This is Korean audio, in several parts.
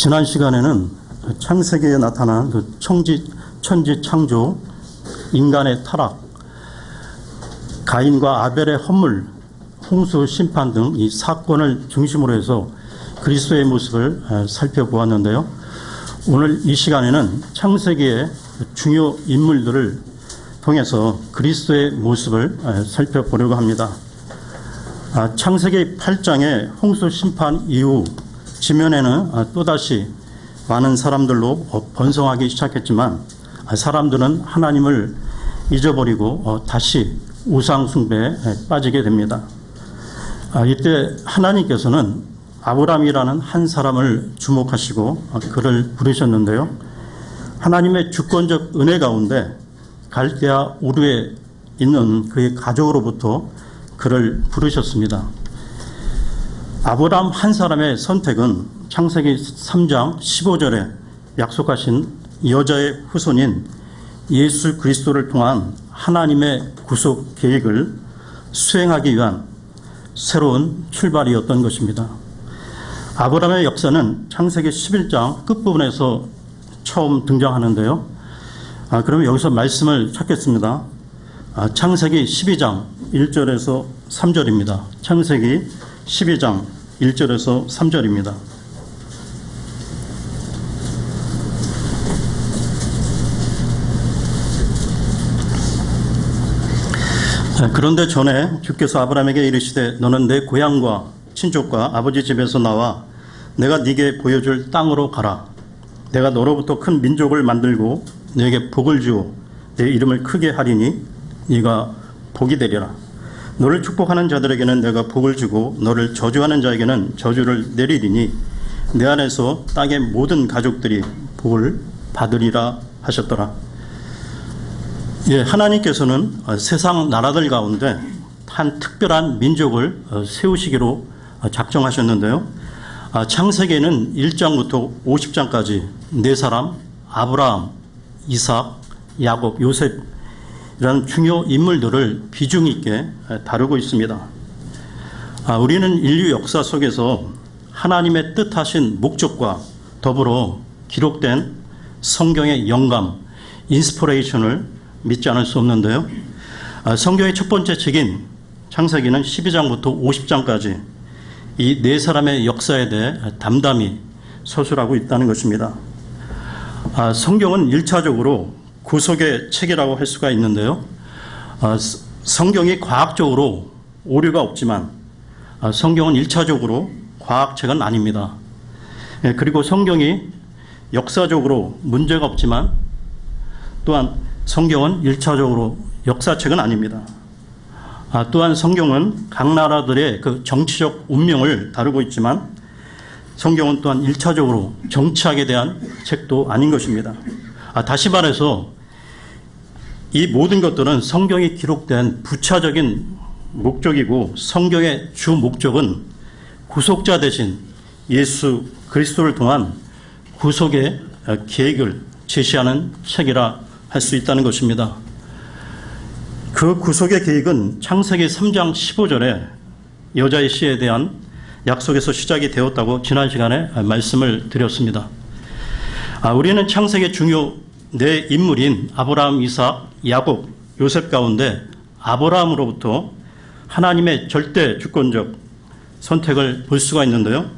지난 시간에는 창세기에 나타난 그 천지 창조, 인간의 타락, 가인과 아벨의 헌물, 홍수 심판 등 이 사건을 중심으로 해서 그리스도의 모습을 살펴보았는데요. 오늘 이 시간에는 창세기의 중요 인물들을 통해서 그리스도의 모습을 살펴보려고 합니다. 창세기 8장의 홍수 심판 이후 지면에는 또다시 많은 사람들로 번성하기 시작했지만 사람들은 하나님을 잊어버리고 다시 우상 숭배에 빠지게 됩니다. 이때 하나님께서는 아브람이라는 한 사람을 주목하시고 그를 부르셨는데요. 하나님의 주권적 은혜 가운데 갈대아 우르에 있는 그의 가족으로부터 그를 부르셨습니다. 아브람 한 사람의 선택은 창세기 3장 15절에 약속하신 여자의 후손인 예수 그리스도를 통한 하나님의 구속 계획을 수행하기 위한 새로운 출발이었던 것입니다. 아브람의 역사는 창세기 11장 끝부분에서 처음 등장하는데요. 그러면 여기서 말씀을 찾겠습니다. 창세기 12장 1절에서 3절입니다. 창세기 12장 1절에서 3절입니다. 그런데 전에 주께서 아브람에게 이르시되 너는 내 고향과 친족과 아버지 집에서 나와 내가 네게 보여줄 땅으로 가라. 내가 너로부터 큰 민족을 만들고 네게 복을 주어 내 이름을 크게 하리니 네가 복이 되리라. 너를 축복하는 자들에게는 내가 복을 주고 너를 저주하는 자에게는 저주를 내리리니 내 안에서 땅의 모든 가족들이 복을 받으리라 하셨더라. 하나님께서는 세상 나라들 가운데 한 특별한 민족을 세우시기로 작정하셨는데요. 창세기에는 1장부터 50장까지 네 사람, 아브라함, 이삭, 야곱, 요셉이라는 중요 인물들을 비중 있게 다루고 있습니다. 우리는 인류 역사 속에서 하나님의 뜻하신 목적과 더불어 기록된 성경의 영감, 인스피레이션을 믿지 않을 수 없는데요. 성경의 첫 번째 책인 창세기는 12장부터 50장까지 이 네 사람의 역사에 대해 담담히 서술하고 있다는 것입니다. 성경은 1차적으로 구속의 책이라고 할 수가 있는데요. 성경이 과학적으로 오류가 없지만 성경은 1차적으로 과학책은 아닙니다. 그리고 성경이 역사적으로 문제가 없지만 또한 성경은 1차적으로 역사책은 아닙니다. 또한 성경은 각 나라들의 그 정치적 운명을 다루고 있지만 성경은 또한 1차적으로 정치학에 대한 책도 아닌 것입니다. 다시 말해서 이 모든 것들은 성경이 기록된 부차적인 목적이고 성경의 주 목적은 구속자 대신 예수 그리스도를 통한 구속의 계획을 제시하는 책이라 할 수 있다는 것입니다. 그 구속의 계획은 창세기 3장 15절에 여자의 씨에 대한 약속에서 시작이 되었다고 지난 시간에 말씀을 드렸습니다. 우리는 창세기의 중요 네 인물인 아브라함, 이삭, 야곱, 요셉 가운데 아브라함으로부터 하나님의 절대 주권적 선택을 볼 수가 있는데요.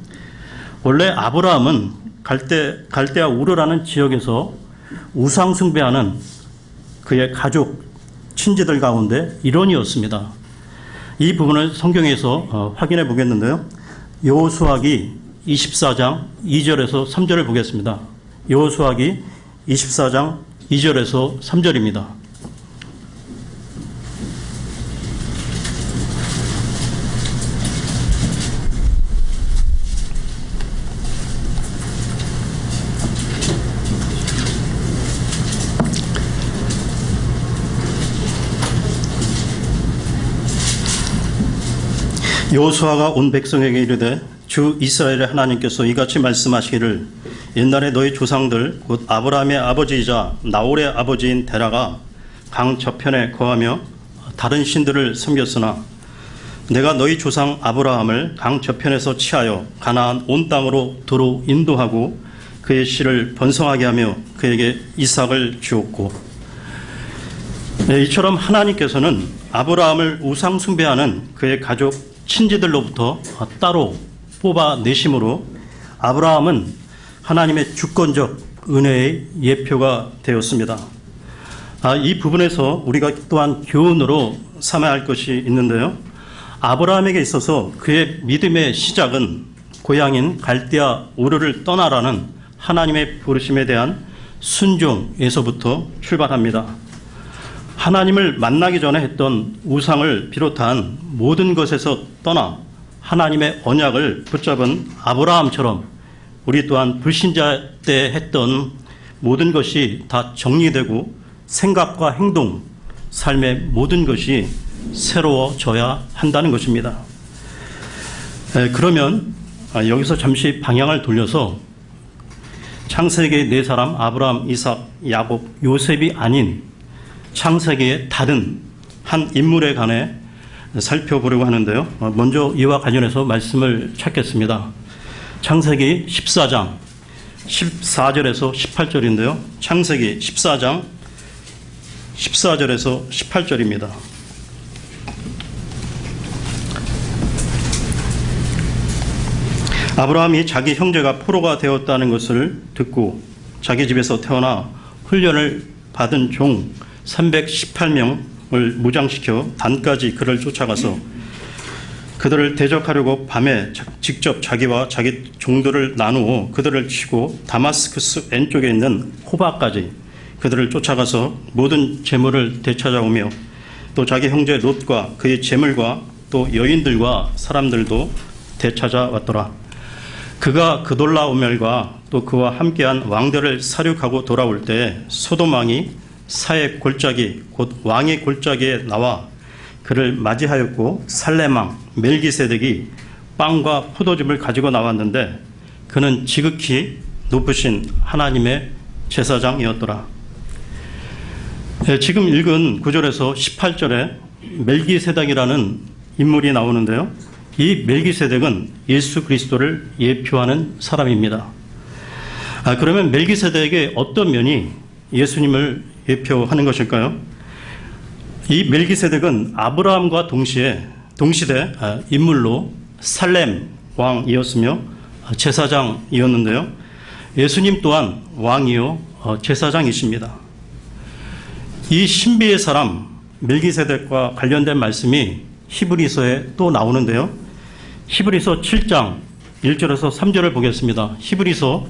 원래 아브라함은 갈대아 우르라는 지역에서 우상 숭배하는 그의 가족, 친지들 가운데 일원이었습니다. 이 부분을 성경에서 확인해 보겠는데요. 여호수아기 24장 2절에서 3절을 보겠습니다. 여호수아기 24장 2절에서 3절입니다. 여호수아가 온 백성에게 이르되 주 이스라엘의 하나님께서 이같이 말씀하시기를 옛날에 너희 조상들 곧 아브라함의 아버지이자 나홀의 아버지인 데라가 강 저편에 거하며 다른 신들을 섬겼으나 내가 너희 조상 아브라함을 강 저편에서 치하여 가나안 온 땅으로 도로 인도하고 그의 씨를 번성하게 하며 그에게 이삭을 주었고, 이처럼 하나님께서는 아브라함을 우상 숭배하는 그의 가족 친지들로부터 따로 뽑아내심으로 아브라함은 하나님의 주권적 은혜의 예표가 되었습니다. 이 부분에서 우리가 또한 교훈으로 삼아야 할 것이 있는데요. 아브라함에게 있어서 그의 믿음의 시작은 고향인 갈대아 우르를 떠나라는 하나님의 부르심에 대한 순종에서부터 출발합니다. 하나님을 만나기 전에 했던 우상을 비롯한 모든 것에서 떠나 하나님의 언약을 붙잡은 아브라함처럼 우리 또한 불신자 때 했던 모든 것이 다 정리되고 생각과 행동, 삶의 모든 것이 새로워져야 한다는 것입니다. 그러면 여기서 잠시 방향을 돌려서 창세기의 네 사람 아브라함, 이삭, 야곱, 요셉이 아닌 창세기의 다른 한 인물에 관해 살펴보려고 하는데요. 먼저 이와 관련해서 말씀을 찾겠습니다. 창세기 14장 14절에서 18절인데요. 창세기 14장 14절에서 18절입니다. 아브라함이 자기 형제가 포로가 되었다는 것을 듣고 자기 집에서 태어나 훈련을 받은 종 318명을 무장시켜 단까지 그를 쫓아가서 그들을 대적하려고 밤에 직접 자기와 자기 종들을 나누어 그들을 치고 다마스커스 왼쪽에 있는 호바까지 그들을 쫓아가서 모든 재물을 되찾아오며 또 자기 형제 롯과 그의 재물과 또 여인들과 사람들도 되찾아왔더라. 그가 그돌라오멜과 또 그와 함께한 왕들을 사륙하고 돌아올 때 소돔 왕이 사의 골짜기 곧 왕의 골짜기에 나와 그를 맞이하였고 살렘 왕 멜기세덱이 빵과 포도즙을 가지고 나왔는데 그는 지극히 높으신 하나님의 제사장이었더라. 지금 읽은 9절에서 18절에 멜기세덱이라는 인물이 나오는데요. 이 멜기세덱은 예수 그리스도를 예표하는 사람입니다. 그러면 멜기세덱의 어떤 면이 예수님을 예표하는 것일까요? 이 멜기세덱은 아브라함과 동시대 인물로 살렘 왕이었으며 제사장이었는데요. 예수님 또한 왕이요 제사장이십니다. 이 신비의 사람 멜기세덱과 관련된 말씀이 히브리서에 또 나오는데요. 히브리서 7장 1절에서 3절을 보겠습니다. 히브리서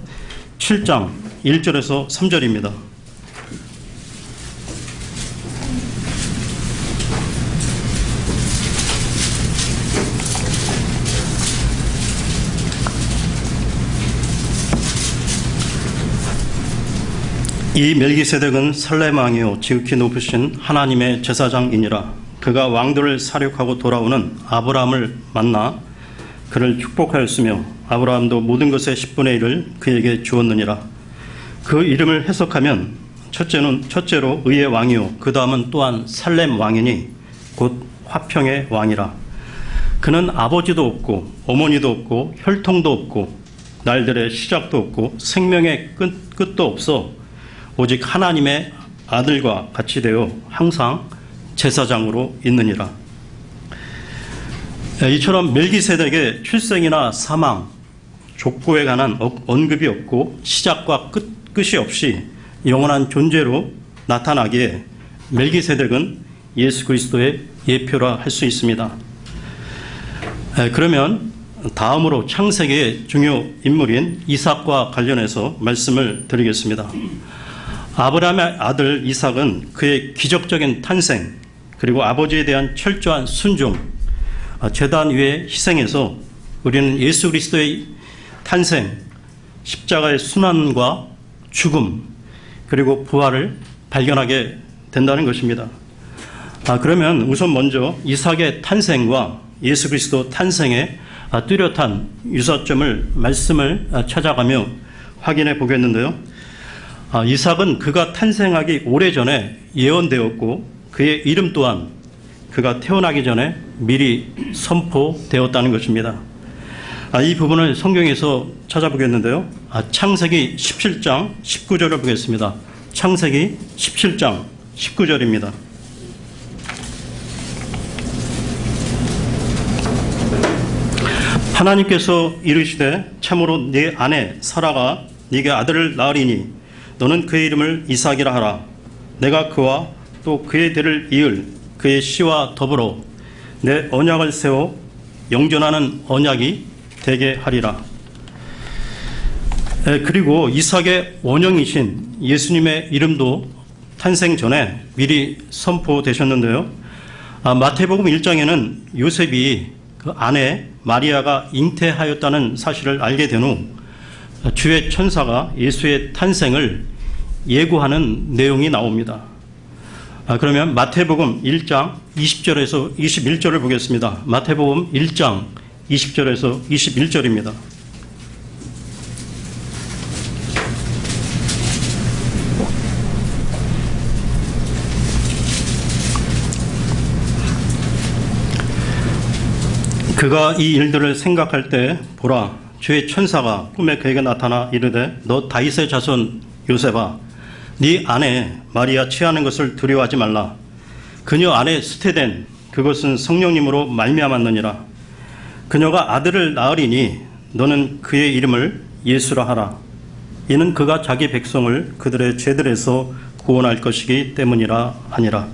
7장 1절에서 3절입니다. 이 멜기세덱은 살렘 왕이요 지극히 높으신 하나님의 제사장이니라. 그가 왕들을 사륙하고 돌아오는 아브라함을 만나 그를 축복하였으며 아브라함도 모든 것의 10분의 1을 그에게 주었느니라. 그 이름을 해석하면 첫째로 의의 왕이요 그 다음은 또한 살렘 왕이니 곧 화평의 왕이라. 그는 아버지도 없고 어머니도 없고 혈통도 없고 날들의 시작도 없고 생명의 끝도 없어 오직 하나님의 아들과 같이 되어 항상 제사장으로 있느니라. 이처럼 멜기세덱의 출생이나 사망, 족보에 관한 언급이 없고 시작과 끝이 없이 영원한 존재로 나타나기에 멜기세덱은 예수 그리스도의 예표라 할 수 있습니다. 그러면 다음으로 창세기의 중요 인물인 이삭과 관련해서 말씀을 드리겠습니다. 아브라함의 아들 이삭은 그의 기적적인 탄생 그리고 아버지에 대한 철저한 순종, 제단 위의 희생에서 우리는 예수 그리스도의 탄생, 십자가의 순환과 죽음 그리고 부활을 발견하게 된다는 것입니다. 그러면 우선 먼저 이삭의 탄생과 예수 그리스도 탄생의 뚜렷한 유사점을 말씀을 찾아가며 확인해 보겠는데요. 이삭은 그가 탄생하기 오래전에 예언되었고 그의 이름 또한 그가 태어나기 전에 미리 선포되었다는 것입니다. 이 부분을 성경에서 찾아보겠는데요. 창세기 17장 19절을 보겠습니다. 창세기 17장 19절입니다. 하나님께서 이르시되 참으로 네 아내 사라가 네게 아들을 낳으리니 너는 그의 이름을 이삭이라 하라. 내가 그와 또 그의 대를 이을 그의 씨와 더불어 내 언약을 세워 영존하는 언약이 되게 하리라. 그리고 이삭의 원형이신 예수님의 이름도 탄생 전에 미리 선포되셨는데요. 마태복음 1장에는 요셉이 그 아내 마리아가 잉태하였다는 사실을 알게 된 후 주의 천사가 예수의 탄생을 예고하는 내용이 나옵니다. 그러면 마태복음 1장 20절에서 21절을 보겠습니다. 마태복음 1장 20절에서 21절입니다. 그가 이 일들을 생각할 때 보라 주의 천사가 꿈에 그에게 나타나 이르되 너 다윗의 자손 요셉아 네 아내 마리아 취하는 것을 두려워하지 말라. 그녀 안에 수태된 그것은 성령님으로 말미암았느니라. 그녀가 아들을 낳으리니 너는 그의 이름을 예수라 하라. 이는 그가 자기 백성을 그들의 죄들에서 구원할 것이기 때문이라 하니라.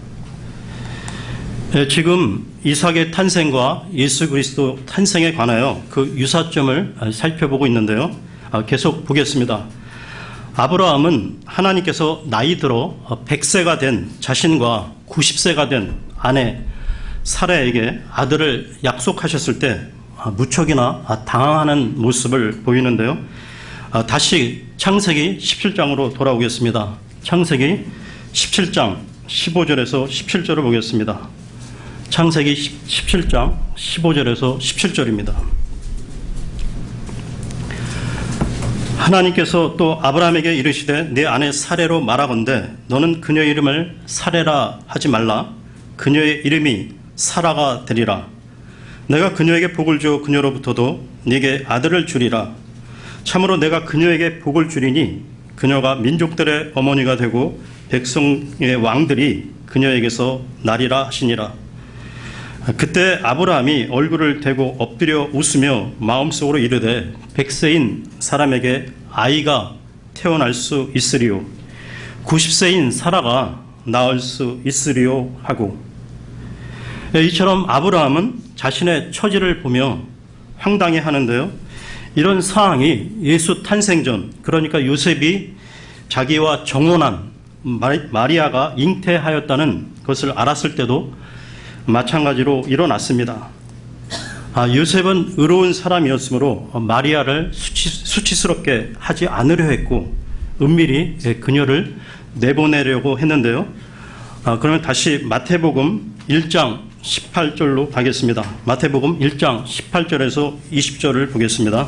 지금 이삭의 탄생과 예수 그리스도 탄생에 관하여 그 유사점을 살펴보고 있는데요. 계속 보겠습니다. 아브라함은 하나님께서 나이 들어 100세가 된 자신과 90세가 된 아내 사라에게 아들을 약속하셨을 때 무척이나 당황하는 모습을 보이는데요. 다시 창세기 17장으로 돌아오겠습니다. 창세기 17장 15절에서 17절을 보겠습니다. 창세기 17장 15절에서 17절입니다. 하나님께서 또 아브라함에게 이르시되 내 아내 사레로 말하건대 너는 그녀 이름을 사레라 하지 말라. 그녀의 이름이 사라가 되리라. 내가 그녀에게 복을 주어 그녀로부터도 네게 아들을 주리라. 참으로 내가 그녀에게 복을 주리니 그녀가 민족들의 어머니가 되고 백성의 왕들이 그녀에게서 나리라 하시니라. 그때 아브라함이 얼굴을 대고 엎드려 웃으며 마음속으로 이르되 100세인 사람에게 아이가 태어날 수 있으리요 90세인 사라가 낳을 수 있으리요 하고, 이처럼 아브라함은 자신의 처지를 보며 황당해 하는데요. 이런 상황이 예수 탄생 전, 그러니까 요셉이 자기와 정혼한 마리아가 잉태하였다는 것을 알았을 때도 마찬가지로 일어났습니다. 요셉은 의로운 사람이었으므로 마리아를 수치스럽게 하지 않으려 했고 은밀히 그녀를 내보내려고 했는데요. 그러면 다시 마태복음 1장 18절로 가겠습니다. 마태복음 1장 18절에서 20절을 보겠습니다.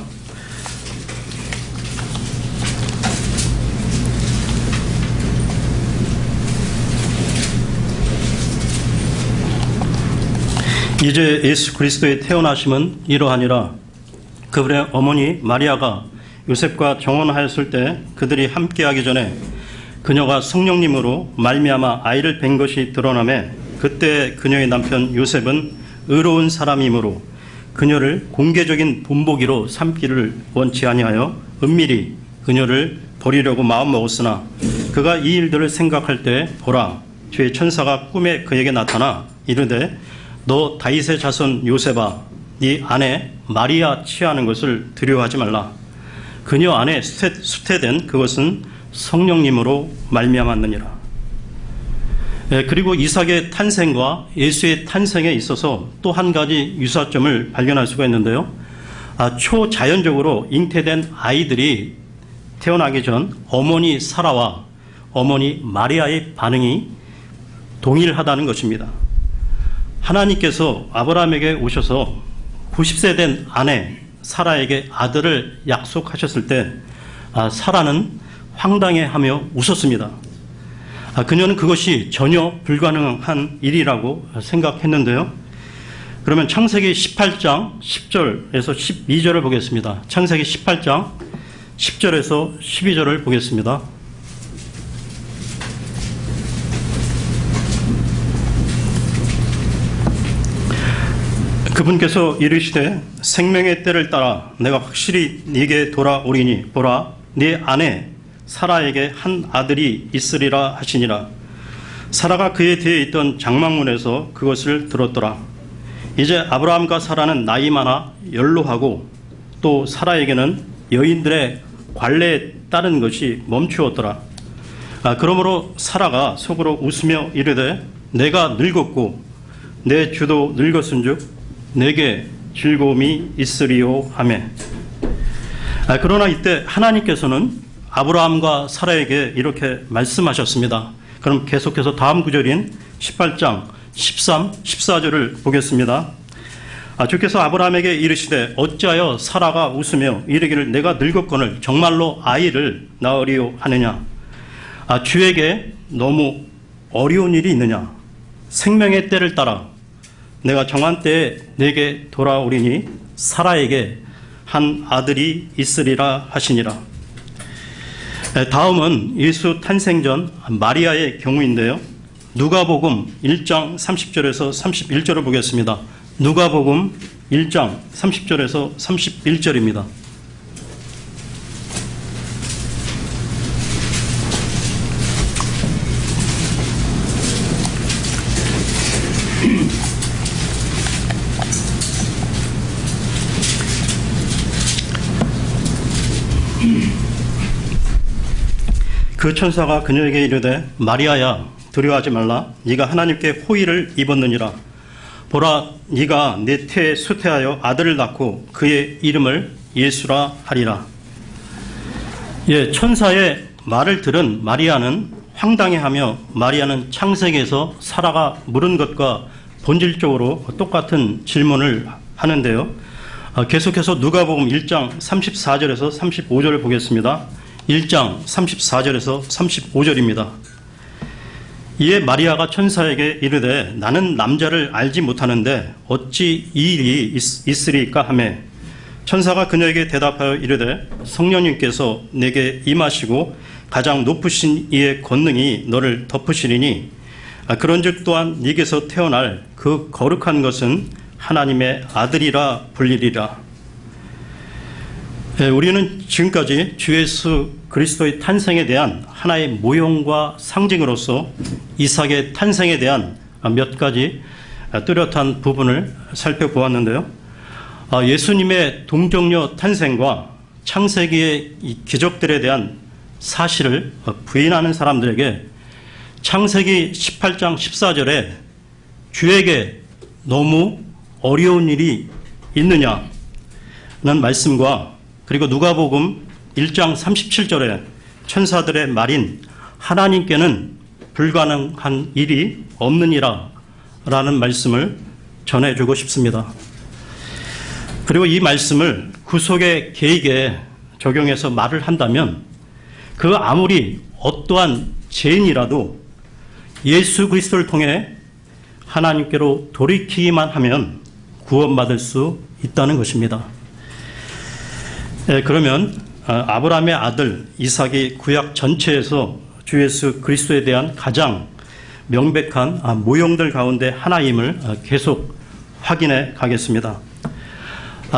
이제 예수 그리스도의 태어나심은 이러하니라. 그분의 어머니 마리아가 요셉과 정혼하였을 때 그들이 함께하기 전에 그녀가 성령님으로 말미암아 아이를 뵌 것이 드러나매 그때 그녀의 남편 요셉은 의로운 사람이므로 그녀를 공개적인 본보기로 삼기를 원치 아니하여 은밀히 그녀를 버리려고 마음먹었으나 그가 이 일들을 생각할 때 보라 주의 천사가 꿈에 그에게 나타나 이르되 너 다윗의 자손 요셉아 네 아내 마리아 취하는 것을 두려워하지 말라. 그녀 안에 수태된 그것은 성령님으로 말미암았느니라. 그리고 이삭의 탄생과 예수의 탄생에 있어서 또 한 가지 유사점을 발견할 수가 있는데요. 초자연적으로 잉태된 아이들이 태어나기 전 어머니 사라와 어머니 마리아의 반응이 동일하다는 것입니다. 하나님께서 아브라함에게 오셔서 90세 된 아내 사라에게 아들을 약속하셨을 때 사라는 황당해하며 웃었습니다. 그녀는 그것이 전혀 불가능한 일이라고 생각했는데요. 그러면 창세기 18장 10절에서 12절을 보겠습니다. 창세기 18장 10절에서 12절을 보겠습니다. 그분께서 이르시되 생명의 때를 따라 내가 확실히 네게 돌아오리니 보라 네 아내 사라에게 한 아들이 있으리라 하시니라. 사라가 그에 뒤에 있던 장막문에서 그것을 들었더라. 이제 아브라함과 사라는 나이 많아 연로하고 또 사라에게는 여인들의 관례에 따른 것이 멈추었더라. 그러므로 사라가 속으로 웃으며 이르되 내가 늙었고 내 주도 늙었은즉 내게 즐거움이 있으리요 하매. 그러나 이때 하나님께서는 아브라함과 사라에게 이렇게 말씀하셨습니다. 그럼 계속해서 다음 구절인 18장 13, 14절을 보겠습니다. 주께서 아브라함에게 이르시되 어찌하여 사라가 웃으며 이르기를 내가 늙었거늘 정말로 아이를 낳으리요 하느냐. 주에게 너무 어려운 일이 있느냐. 생명의 때를 따라 내가 정한 때에 내게 돌아오리니 사라에게 한 아들이 있으리라 하시니라. 다음은 예수 탄생 전 마리아의 경우인데요. 누가복음 1장 30절에서 31절을 보겠습니다. 누가복음 1장 30절에서 31절입니다. 그 천사가 그녀에게 이르되 마리아야 두려워하지 말라. 네가 하나님께 호의를 입었느니라. 보라 네가 내 태에 수태하여 아들을 낳고 그의 이름을 예수라 하리라. 천사의 말을 들은 마리아는 황당해하며 마리아는 창세기에서 사라가 물은 것과 본질적으로 똑같은 질문을 하는데요. 계속해서 누가복음 1장 34절에서 35절을 보겠습니다. 1장 34절에서 35절입니다. 이에 마리아가 천사에게 이르되 나는 남자를 알지 못하는데 어찌 이 일이 있으리까 하매 천사가 그녀에게 대답하여 이르되 성령님께서 내게 임하시고 가장 높으신 이의 권능이 너를 덮으시리니 그런즉 또한 네게서 태어날 그 거룩한 것은 하나님의 아들이라 불리리라. 우리는 지금까지 주 예수 그리스도의 탄생에 대한 하나의 모형과 상징으로서 이삭의 탄생에 대한 몇 가지 뚜렷한 부분을 살펴보았는데요. 예수님의 동정녀 탄생과 창세기의 이 기적들에 대한 사실을 부인하는 사람들에게 창세기 18장 14절에 주에게 너무 어려운 일이 있느냐는 말씀과 그리고 누가복음 1장 37절에 천사들의 말인 하나님께는 불가능한 일이 없느니라 라는 말씀을 전해주고 싶습니다. 그리고 이 말씀을 구속의 계획에 적용해서 말을 한다면 그 아무리 어떠한 죄인이라도 예수 그리스도를 통해 하나님께로 돌이키기만 하면 구원받을 수 있다는 것입니다. 그러면 아브라함의 아들 이삭이 구약 전체에서 주 예수 그리스도에 대한 가장 명백한 모형들 가운데 하나임을 계속 확인해 가겠습니다.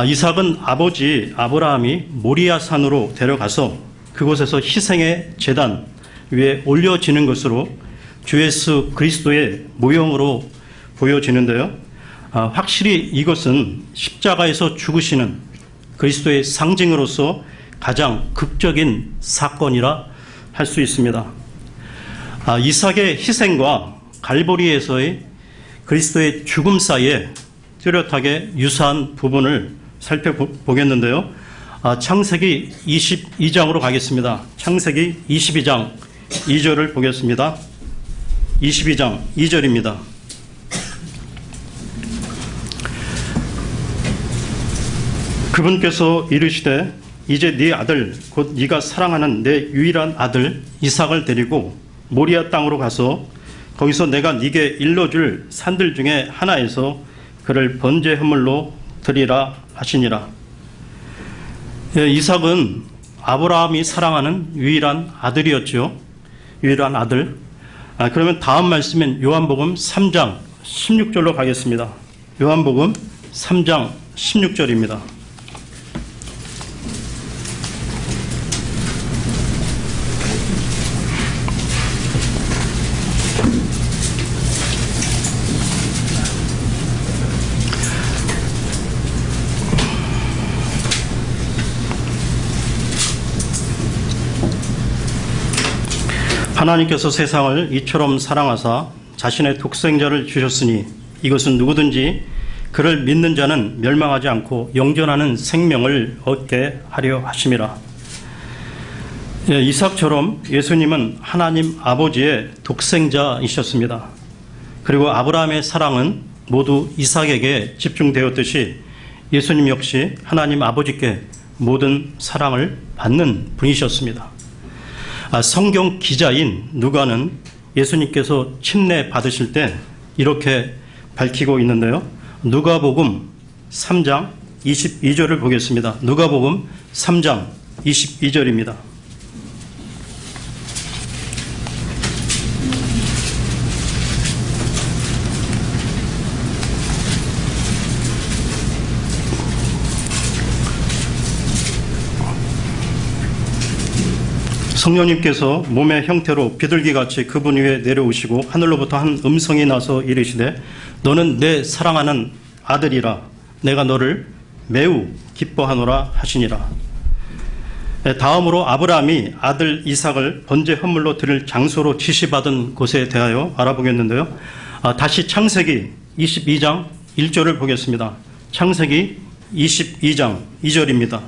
이삭은 아버지 아브라함이 모리아 산으로 데려가서 그곳에서 희생의 제단 위에 올려지는 것으로 주 예수 그리스도의 모형으로 보여지는데요. 확실히 이것은 십자가에서 죽으시는 그리스도의 상징으로서 가장 극적인 사건이라 할 수 있습니다. 이삭의 희생과 갈보리에서의 그리스도의 죽음 사이에 뚜렷하게 유사한 부분을 살펴보겠는데요. 창세기 22장으로 가겠습니다. 창세기 22장 2절을 보겠습니다. 22장 2절입니다. 그분께서 이르시되 이제 네 아들 곧 네가 사랑하는 내 유일한 아들 이삭을 데리고 모리아 땅으로 가서 거기서 내가 네게 일러줄 산들 중에 하나에서 그를 번제 헌물로 드리라 하시니라. 예, 이삭은 아브라함이 사랑하는 유일한 아들이었죠. 유일한 아들. 그러면 다음 말씀인 요한복음 3장 16절로 가겠습니다. 요한복음 3장 16절입니다. 하나님께서 세상을 이처럼 사랑하사 자신의 독생자를 주셨으니 이것은 누구든지 그를 믿는 자는 멸망하지 않고 영존하는 생명을 얻게 하려 하심이라. 예, 이삭처럼 예수님은 하나님 아버지의 독생자이셨습니다. 그리고 아브라함의 사랑은 모두 이삭에게 집중되었듯이 예수님 역시 하나님 아버지께 모든 사랑을 받는 분이셨습니다. 성경 기자인 누가는 예수님께서 침례 받으실 때 이렇게 밝히고 있는데요. 누가복음 3장 22절을 보겠습니다. 누가복음 3장 22절입니다. 성령님께서 몸의 형태로 비둘기같이 그분 위에 내려오시고 하늘로부터 한 음성이 나서 이르시되 너는 내 사랑하는 아들이라 내가 너를 매우 기뻐하노라 하시니라. 다음으로 아브라함이 아들 이삭을 번제 헌물로 드릴 장소로 지시받은 곳에 대하여 알아보겠는데요. 다시 창세기 22장 1절을 보겠습니다. 창세기 22장 2절입니다.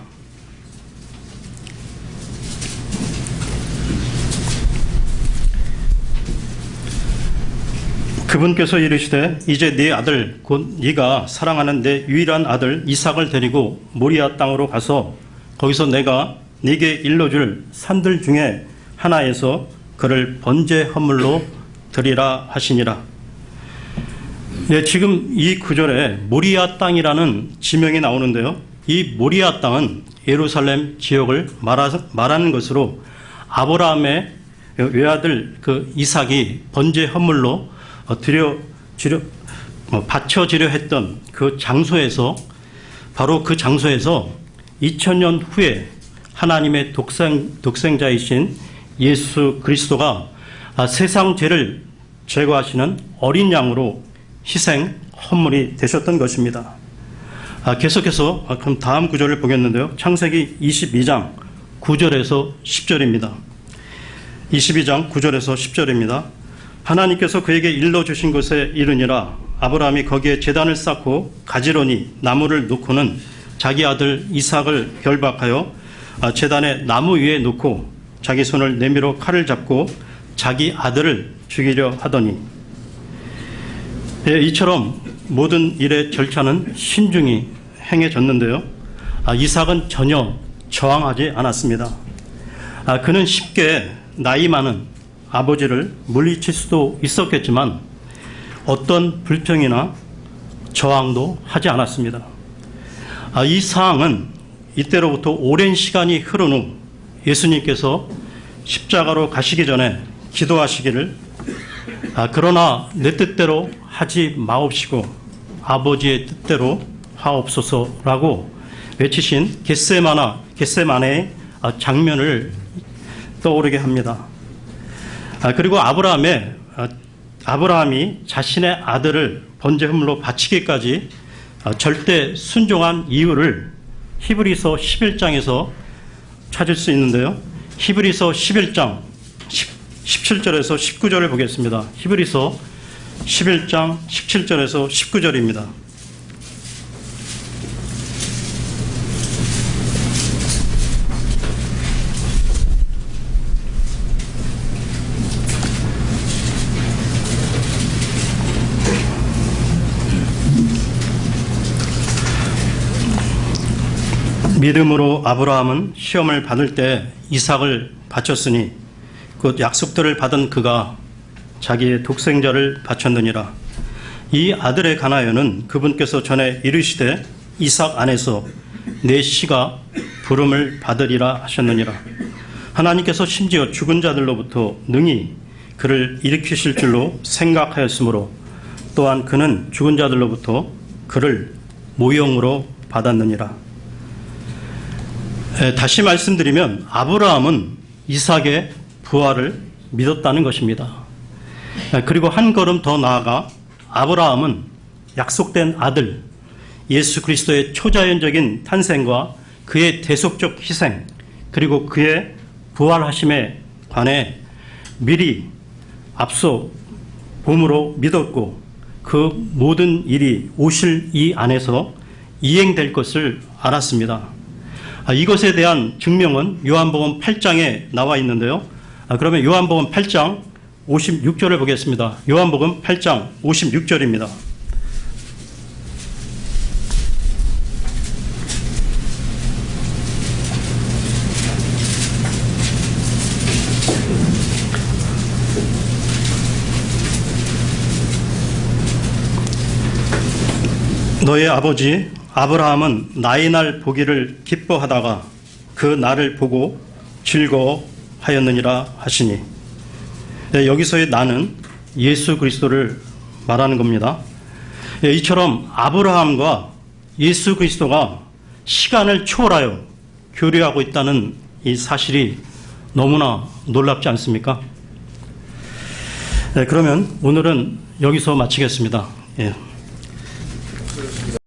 그분께서 이르시되 이제 네 아들 곧 네가 사랑하는 내 유일한 아들 이삭을 데리고 모리아 땅으로 가서 거기서 내가 네게 일러줄 산들 중에 하나에서 그를 번제 헌물로 드리라 하시니라. 네, 지금 이 구절에 모리아 땅이라는 지명이 나오는데요. 이 모리아 땅은 예루살렘 지역을 말하는 것으로 아브라함의 외아들 그 이삭이 번제 헌물로 바쳐지려 했던 그 장소에서 바로 그 장소에서 2000년 후에 하나님의 독생자이신 예수 그리스도가 세상 죄를 제거하시는 어린 양으로 희생 헌물이 되셨던 것입니다. 계속해서 그럼 다음 구절을 보겠는데요. 창세기 22장 9절에서 10절입니다. 22장 9절에서 10절입니다. 하나님께서 그에게 일러주신 것에 이르니라. 아브라함이 거기에 제단을 쌓고 가지런히 나무를 놓고는 자기 아들 이삭을 결박하여 제단의 나무 위에 놓고 자기 손을 내밀어 칼을 잡고 자기 아들을 죽이려 하더니. 이처럼 모든 일의 절차는 신중히 행해졌는데요. 이삭은 전혀 저항하지 않았습니다. 그는 쉽게 나이 많은 아버지를 물리칠 수도 있었겠지만 어떤 불평이나 저항도 하지 않았습니다. 이 사항은 이때로부터 오랜 시간이 흐른 후 예수님께서 십자가로 가시기 전에 기도하시기를 그러나 내 뜻대로 하지 마옵시고 아버지의 뜻대로 하옵소서라고 외치신 겟세마네의 장면을 떠오르게 합니다. 그리고 아브라함이 자신의 아들을 번제 헌물로 바치기까지 절대 순종한 이유를 히브리서 11장에서 찾을 수 있는데요. 히브리서 11장 17절에서 19절을 보겠습니다. 히브리서 11장 17절에서 19절입니다. 믿음으로 아브라함은 시험을 받을 때 이삭을 바쳤으니 곧 약속들을 받은 그가 자기의 독생자를 바쳤느니라. 이 아들에 관하여는 그분께서 전에 이르시되 이삭 안에서 내 씨가 부름을 받으리라 하셨느니라. 하나님께서 심지어 죽은 자들로부터 능히 그를 일으키실 줄로 생각하였으므로 또한 그는 죽은 자들로부터 그를 모형으로 받았느니라. 다시 말씀드리면 아브라함은 이삭의 부활을 믿었다는 것입니다. 그리고 한 걸음 더 나아가 아브라함은 약속된 아들 예수 그리스도의 초자연적인 탄생과 그의 대속적 희생 그리고 그의 부활하심에 관해 미리 앞서 봄으로 믿었고 그 모든 일이 오실 이 안에서 이행될 것을 알았습니다. 이것에 대한 증명은 요한복음 8장에 나와 있는데요. 그러면 요한복음 8장 56절을 보겠습니다. 요한복음 8장 56절입니다. 너의 아버지 아브라함은 나의 날 보기를 기뻐하다가 그 날을 보고 즐거워하였느니라 하시니, 여기서의 나는 예수 그리스도를 말하는 겁니다. 이처럼 아브라함과 예수 그리스도가 시간을 초월하여 교류하고 있다는 이 사실이 너무나 놀랍지 않습니까? 그러면 오늘은 여기서 마치겠습니다.